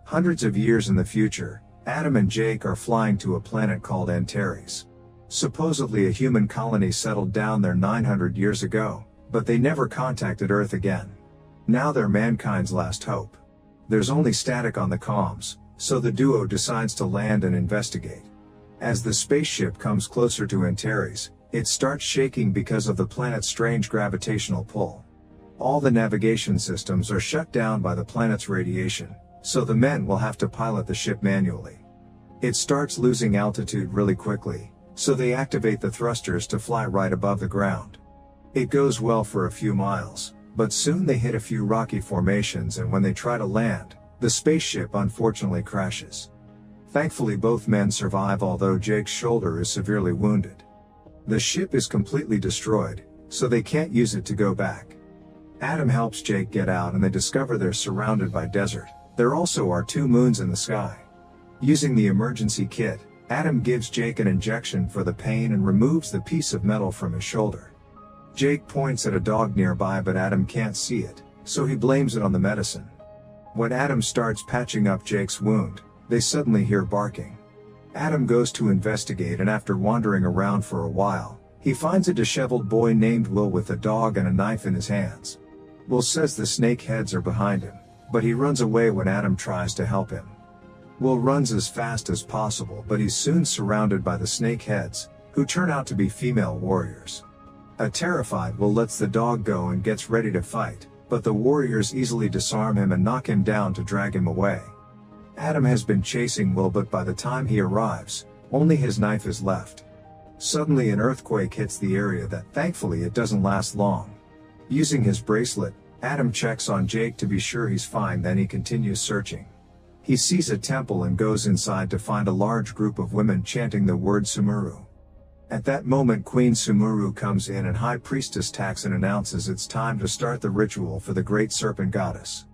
Hundreds of years in the future, Adam and Jake are flying to a planet called Antares. Supposedly a human colony settled down there 900 years ago, but they never contacted Earth again. Now they're mankind's last hope. There's only static on the comms, so the duo decides to land and investigate. As the spaceship comes closer to Antares, it starts shaking because of the planet's strange gravitational pull. All the navigation systems are shut down by the planet's radiation, so the men will have to pilot the ship manually. It starts losing altitude really quickly, so they activate the thrusters to fly right above the ground. It goes well for a few miles, but soon they hit a few rocky formations, and when they try to land, the spaceship unfortunately crashes. Thankfully both men survive, although Jake's shoulder is severely wounded. The ship is completely destroyed, so they can't use it to go back. Adam helps Jake get out and they discover they're surrounded by desert. There also are 2 moons in the sky. Using the emergency kit, Adam gives Jake an injection for the pain and removes the piece of metal from his shoulder. Jake points at a dog nearby, but Adam can't see it, so he blames it on the medicine. When Adam starts patching up Jake's wound, they suddenly hear barking. Adam goes to investigate, and after wandering around for a while, he finds a disheveled boy named Will with a dog and a knife in his hands. Will says the snakeheads are behind him, but he runs away when Adam tries to help him. Will runs as fast as possible, but he's soon surrounded by the snakeheads, who turn out to be female warriors. A terrified Will lets the dog go and gets ready to fight, but the warriors easily disarm him and knock him down to drag him away. Adam has been chasing Will, but by the time he arrives, only his knife is left. Suddenly an earthquake hits the area that thankfully it doesn't last long. Using his bracelet, Adam checks on Jake to be sure he's fine, then he continues searching. He sees a temple and goes inside to find a large group of women chanting the word Sumuru. At that moment Queen Sumuru comes in and High Priestess Taxon announces it's time to start the ritual for the Great Serpent Goddess.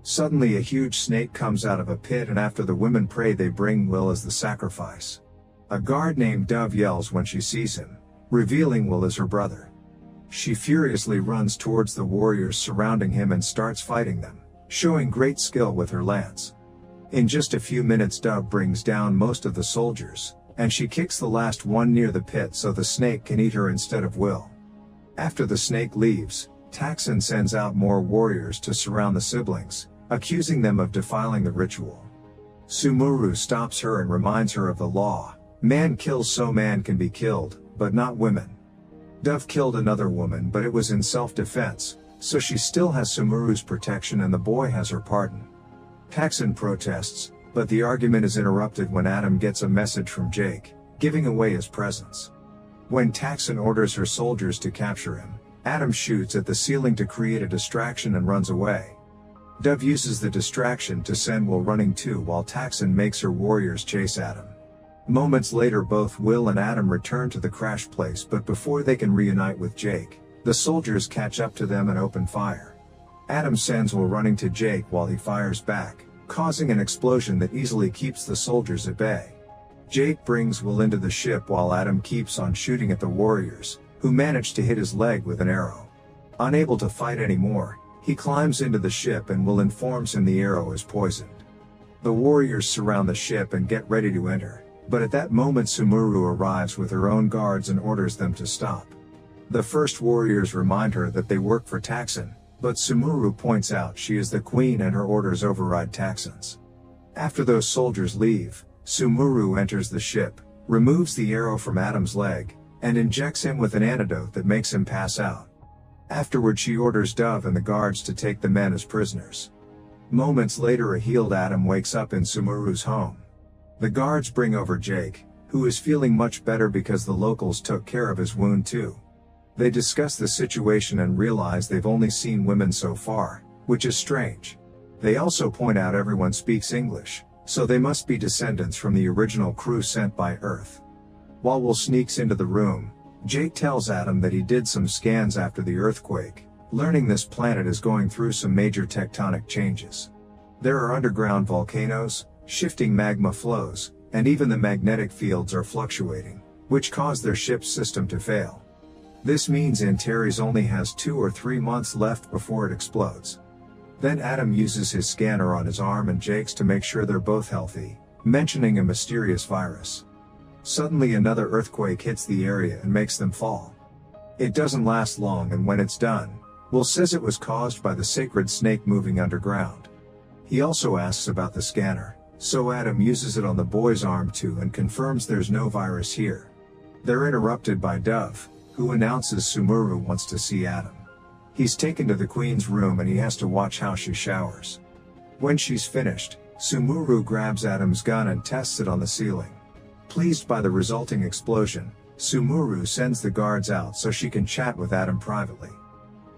Suddenly a huge snake comes out of a pit, and after the women pray they bring Will as the sacrifice. A guard named Dove yells when she sees him, revealing Will as her brother. She furiously runs towards the warriors surrounding him and starts fighting them, showing great skill with her lance. In just a few minutes Dove brings down most of the soldiers, and she kicks the last one near the pit so the snake can eat her instead of Will. After the snake leaves, Taxon sends out more warriors to surround the siblings, accusing them of defiling the ritual. Sumuru stops her and reminds her of the law: man kills so man can be killed, but not women. Dove killed another woman, but it was in self-defense, so she still has Sumuru's protection and the boy has her pardon. Taxon protests, but the argument is interrupted when Adam gets a message from Jake, giving away his presence. When Taxon orders her soldiers to capture him, Adam shoots at the ceiling to create a distraction and runs away. Dove uses the distraction to send Will running too, while Taxon makes her warriors chase Adam. Moments later both Will and Adam return to the crash place, but before they can reunite with Jake, the soldiers catch up to them and open fire. Adam sends Will running to Jake while he fires back, causing an explosion that easily keeps the soldiers at bay. Jake brings Will into the ship while Adam keeps on shooting at the warriors, who manage to hit his leg with an arrow. Unable to fight anymore, he climbs into the ship and Will informs him the arrow is poisoned. The warriors surround the ship and get ready to enter, but at that moment Sumuru arrives with her own guards and orders them to stop. The first warriors remind her that they work for Taxon, but Sumuru points out she is the queen and her orders override Taxon's. After those soldiers leave, Sumuru enters the ship, removes the arrow from Adam's leg, and injects him with an antidote that makes him pass out. Afterward she orders Dove and the guards to take the men as prisoners. Moments later a healed Adam wakes up in Sumuru's home. The guards bring over Jake, who is feeling much better because the locals took care of his wound too. They discuss the situation and realize they've only seen women so far, which is strange. They also point out everyone speaks English, so they must be descendants from the original crew sent by Earth. While Will sneaks into the room, Jake tells Adam that he did some scans after the earthquake, learning this planet is going through some major tectonic changes. There are underground volcanoes, shifting magma flows, and even the magnetic fields are fluctuating, which caused their ship's system to fail. This means Antares only has 2 or 3 months left before it explodes. Then Adam uses his scanner on his arm and Jake's to make sure they're both healthy, mentioning a mysterious virus. Suddenly another earthquake hits the area and makes them fall. It doesn't last long, and when it's done, Will says it was caused by the sacred snake moving underground. He also asks about the scanner, so Adam uses it on the boy's arm too and confirms there's no virus here. They're interrupted by Dove, who announces Sumuru wants to see Adam. He's taken to the Queen's room and he has to watch how she showers. When she's finished, Sumuru grabs Adam's gun and tests it on the ceiling. Pleased by the resulting explosion, Sumuru sends the guards out so she can chat with Adam privately.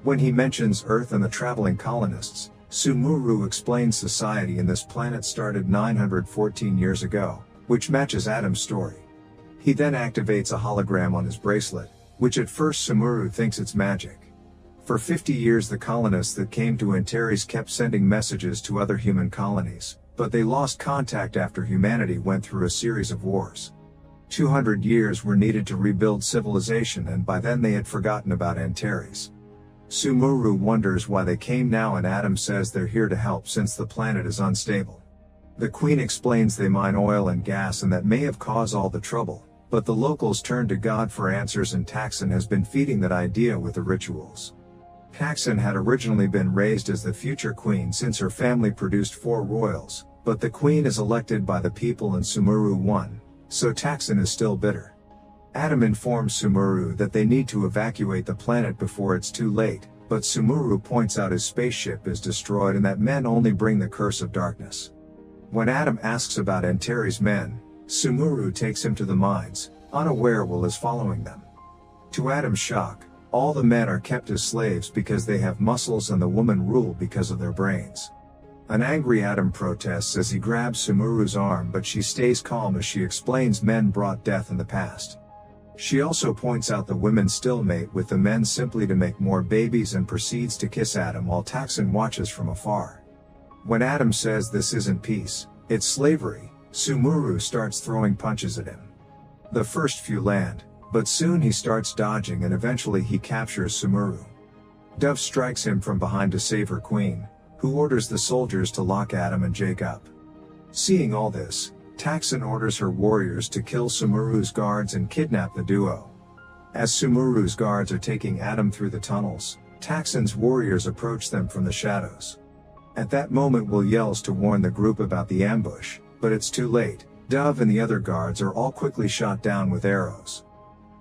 When he mentions Earth and the traveling colonists, Sumuru explains society in this planet started 914 years ago, which matches Adam's story. He then activates a hologram on his bracelet, which at first Sumuru thinks it's magic. For 50 years the colonists that came to Antares kept sending messages to other human colonies, but they lost contact after humanity went through a series of wars. 200 years were needed to rebuild civilization, and by then they had forgotten about Antares. Sumuru wonders why they came now, and Adam says they're here to help since the planet is unstable. The Queen explains they mine oil and gas and that may have caused all the trouble, but the locals turn to God for answers, and Taxon has been feeding that idea with the rituals. Taxon had originally been raised as the future queen since her family produced 4 royals, but the queen is elected by the people and Sumuru won, so Taxon is still bitter. Adam informs Sumuru that they need to evacuate the planet before it's too late, but Sumuru points out his spaceship is destroyed and that men only bring the curse of darkness. When Adam asks about Antares' men, Sumuru takes him to the mines, unaware Will is following them. To Adam's shock, all the men are kept as slaves because they have muscles and the women rule because of their brains. An angry Adam protests as he grabs Sumuru's arm, but she stays calm as she explains men brought death in the past. She also points out the women still mate with the men simply to make more babies and proceeds to kiss Adam while Taxon watches from afar. When Adam says this isn't peace, it's slavery, Sumuru starts throwing punches at him. The first few land, but soon he starts dodging and eventually he captures Sumuru. Dove strikes him from behind to save her queen, who orders the soldiers to lock Adam and Jake up. Seeing all this, Taxon orders her warriors to kill Sumuru's guards and kidnap the duo. As Sumuru's guards are taking Adam through the tunnels, Taxon's warriors approach them from the shadows. At that moment Will yells to warn the group about the ambush, but it's too late. Dove and the other guards are all quickly shot down with arrows.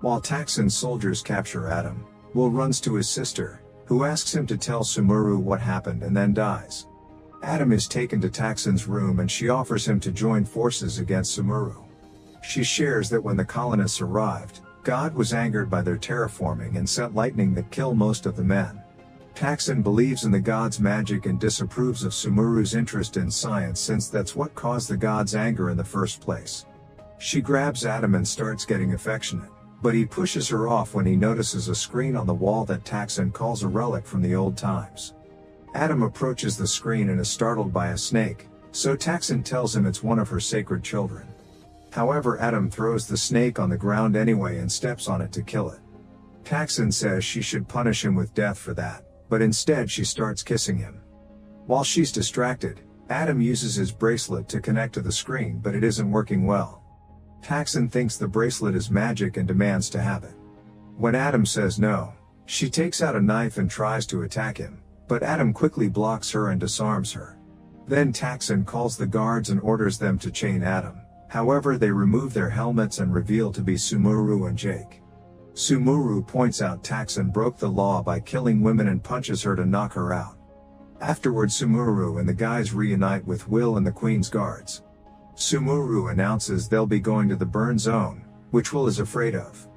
While Taxon's soldiers capture Adam, Will runs to his sister, who asks him to tell Sumuru what happened and then dies. Adam is taken to Taxon's room and she offers him to join forces against Sumuru. She shares that when the colonists arrived, God was angered by their terraforming and sent lightning that killed most of the men. Taxon believes in the gods' magic and disapproves of Sumuru's interest in science since that's what caused the gods' anger in the first place. She grabs Adam and starts getting affectionate, but he pushes her off when he notices a screen on the wall that Taxon calls a relic from the old times. Adam approaches the screen and is startled by a snake, so Taxon tells him it's one of her sacred children. However, Adam throws the snake on the ground anyway and steps on it to kill it. Taxon says she should punish him with death for that, but instead she starts kissing him. While she's distracted, Adam uses his bracelet to connect to the screen, but it isn't working well. Taxon thinks the bracelet is magic and demands to have it. When Adam says no, she takes out a knife and tries to attack him, but Adam quickly blocks her and disarms her. Then Taxon calls the guards and orders them to chain Adam. However, they remove their helmets and reveal to be Sumuru and Jake. Sumuru points out Taxon broke the law by killing women and punches her to knock her out. Afterward, Sumuru and the guys reunite with Will and the Queen's guards. Sumuru announces they'll be going to the burn zone, which Will is afraid of.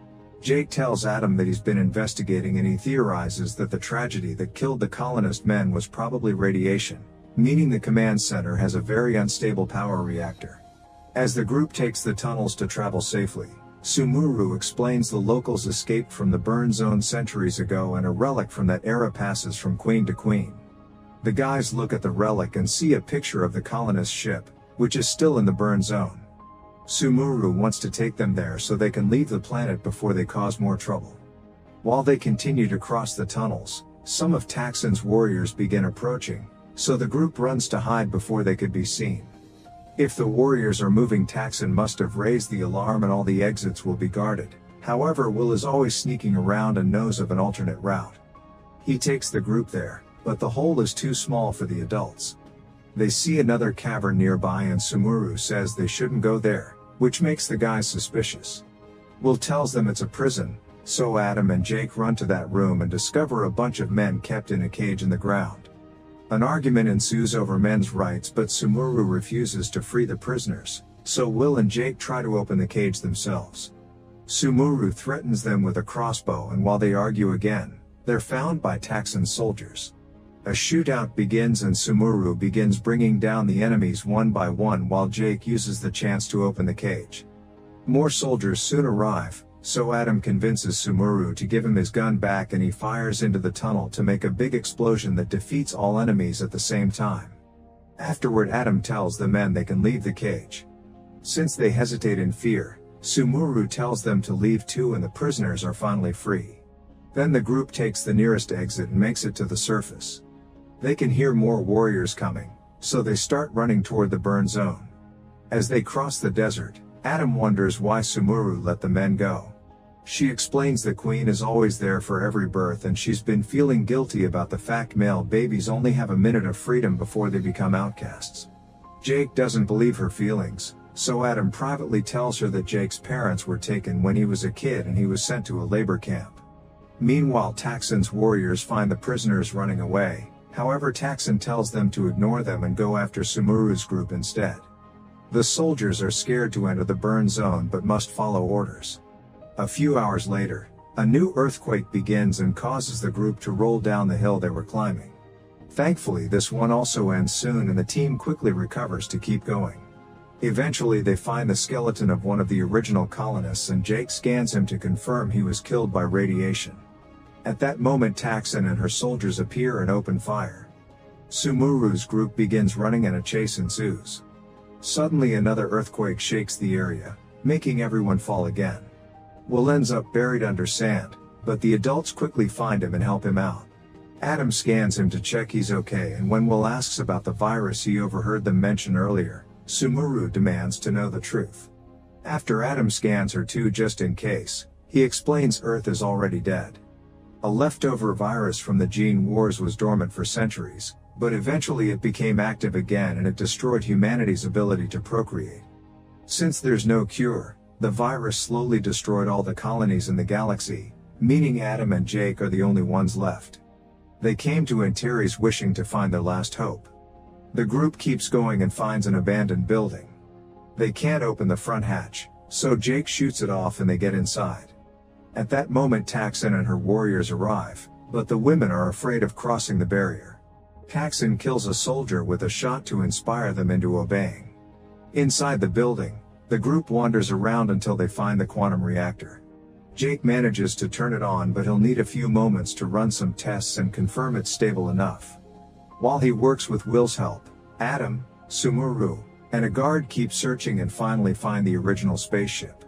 Jake tells Adam that he's been investigating and he theorizes that the tragedy that killed the colonist men was probably radiation, meaning the command center has a very unstable power reactor. As the group takes the tunnels to travel safely, Sumuru explains the locals escaped from the burn zone centuries ago and a relic from that era passes from queen to queen. The guys look at the relic and see a picture of the colonist ship, which is still in the burn zone. Sumuru wants to take them there so they can leave the planet before they cause more trouble. While they continue to cross the tunnels, some of Taxon's warriors begin approaching, so the group runs to hide before they could be seen. If the warriors are moving, Taksin must have raised the alarm and all the exits will be guarded. However, Will is always sneaking around and knows of an alternate route. He takes the group there, but the hole is too small for the adults. They see another cavern nearby and Sumuru says they shouldn't go there, which makes the guys suspicious. Will tells them it's a prison, so Adam and Jake run to that room and discover a bunch of men kept in a cage in the ground. An argument ensues over men's rights, but Sumuru refuses to free the prisoners, so Will and Jake try to open the cage themselves. Sumuru threatens them with a crossbow, and while they argue again, they're found by Taksin's soldiers. A shootout begins and Sumuru begins bringing down the enemies one by one while Jake uses the chance to open the cage. More soldiers soon arrive, so Adam convinces Sumuru to give him his gun back and he fires into the tunnel to make a big explosion that defeats all enemies at the same time. Afterward, Adam tells the men they can leave the cage. Since they hesitate in fear, Sumuru tells them to leave too and the prisoners are finally free. Then the group takes the nearest exit and makes it to the surface. They can hear more warriors coming, so they start running toward the burn zone. As they cross the desert, Adam wonders why Sumuru let the men go. She explains the queen is always there for every birth and she's been feeling guilty about the fact male babies only have a minute of freedom before they become outcasts. Jake doesn't believe her feelings, so Adam privately tells her that Jake's parents were taken when he was a kid and he was sent to a labor camp. Meanwhile, Taksin's warriors find the prisoners running away. However, Taksin tells them to ignore them and go after Sumuru's group instead. The soldiers are scared to enter the burn zone but must follow orders. A few hours later, a new earthquake begins and causes the group to roll down the hill they were climbing. Thankfully, this one also ends soon and the team quickly recovers to keep going. Eventually they find the skeleton of one of the original colonists and Jake scans him to confirm he was killed by radiation. At that moment, Taksin and her soldiers appear and open fire. Sumuru's group begins running and a chase ensues. Suddenly another earthquake shakes the area, making everyone fall again. Will ends up buried under sand, but the adults quickly find him and help him out. Adam scans him to check he's okay, and when Will asks about the virus he overheard them mention earlier, Sumuru demands to know the truth. After Adam scans her too just in case, he explains Earth is already dead. A leftover virus from the gene wars was dormant for centuries, but eventually it became active again and it destroyed humanity's ability to procreate. Since there's no cure, the virus slowly destroyed all the colonies in the galaxy, meaning Adam and Jake are the only ones left. They came to Antares wishing to find their last hope. The group keeps going and finds an abandoned building. They can't open the front hatch, so Jake shoots it off and they get inside. At that moment, Taksin and her warriors arrive, but the women are afraid of crossing the barrier. Taksin kills a soldier with a shot to inspire them into obeying. Inside the building, the group wanders around until they find the quantum reactor. Jake manages to turn it on, but he'll need a few moments to run some tests and confirm it's stable enough. While he works with Will's help, Adam, Sumuru, and a guard keep searching and finally find the original spaceship.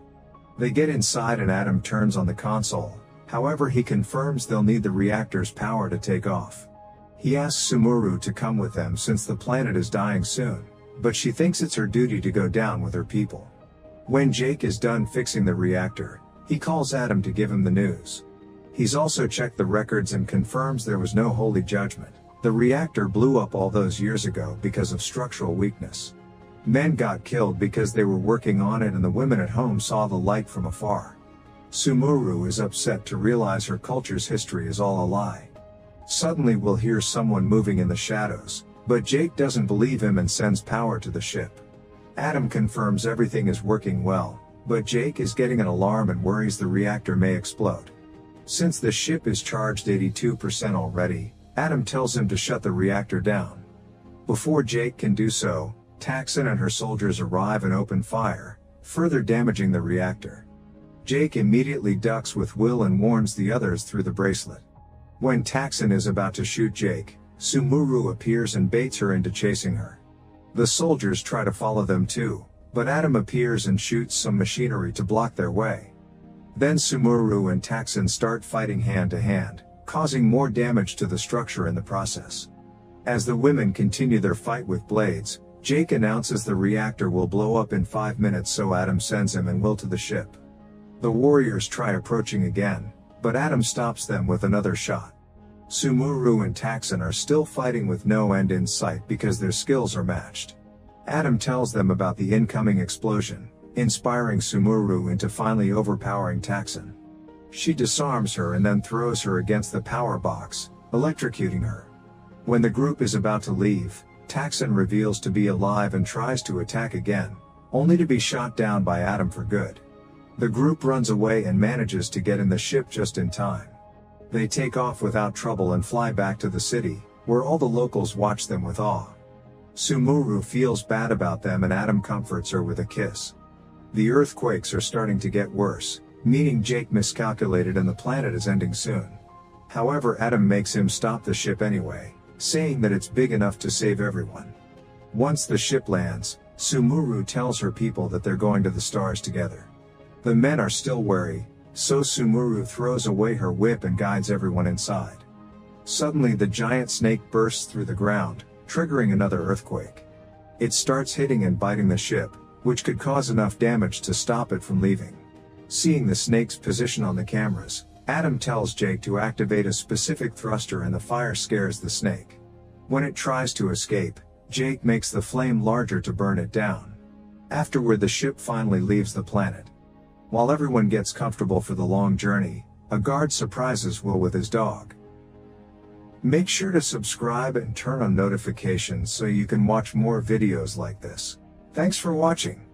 They get inside and Adam turns on the console, however he confirms they'll need the reactor's power to take off. He asks Sumuru to come with them since the planet is dying soon, but she thinks it's her duty to go down with her people. When Jake is done fixing the reactor, he calls Adam to give him the news. He's also checked the records and confirms there was no holy judgment. The reactor blew up all those years ago because of structural weakness. Men got killed because they were working on it and the women at home saw the light from afar. Sumuru is upset to realize her culture's history is all a lie. Suddenly we'll hear someone moving in the shadows, but Jake doesn't believe him and sends power to the ship. Adam confirms everything is working well, but Jake is getting an alarm and worries the reactor may explode. Since the ship is charged 82% already, Adam tells him to shut the reactor down. Before Jake can do so, Taksin and her soldiers arrive and open fire, further damaging the reactor. Jake immediately ducks with Will and warns the others through the bracelet. When Taksin is about to shoot Jake, Sumuru appears and baits her into chasing her. The soldiers try to follow them too, but Adam appears and shoots some machinery to block their way. Then Sumuru and Taksin start fighting hand to hand, causing more damage to the structure in the process. As the women continue their fight with blades, Jake announces the reactor will blow up in 5 minutes, so Adam sends him and Will to the ship. The warriors try approaching again, but Adam stops them with another shot. Sumuru and Taksin are still fighting with no end in sight because their skills are matched. Adam tells them about the incoming explosion, inspiring Sumuru into finally overpowering Taksin. She disarms her and then throws her against the power box, electrocuting her. When the group is about to leave, Taksin reveals to be alive and tries to attack again, only to be shot down by Adam for good. The group runs away and manages to get in the ship just in time. They take off without trouble and fly back to the city, where all the locals watch them with awe. Sumuru feels bad about them and Adam comforts her with a kiss. The earthquakes are starting to get worse, meaning Jake miscalculated and the planet is ending soon. However, Adam makes him stop the ship anyway, saying that it's big enough to save everyone. Once the ship lands, Sumuru tells her people that they're going to the stars together. The men are still wary, so Sumuru throws away her whip and guides everyone inside. Suddenly the giant snake bursts through the ground, triggering another earthquake. It starts hitting and biting the ship, which could cause enough damage to stop it from leaving. Seeing the snake's position on the cameras, Adam tells Jake to activate a specific thruster and the fire scares the snake. When it tries to escape, Jake makes the flame larger to burn it down. Afterward, the ship finally leaves the planet. While everyone gets comfortable for the long journey, a guard surprises Will with his dog. Make sure to subscribe and turn on notifications so you can watch more videos like this. Thanks for watching.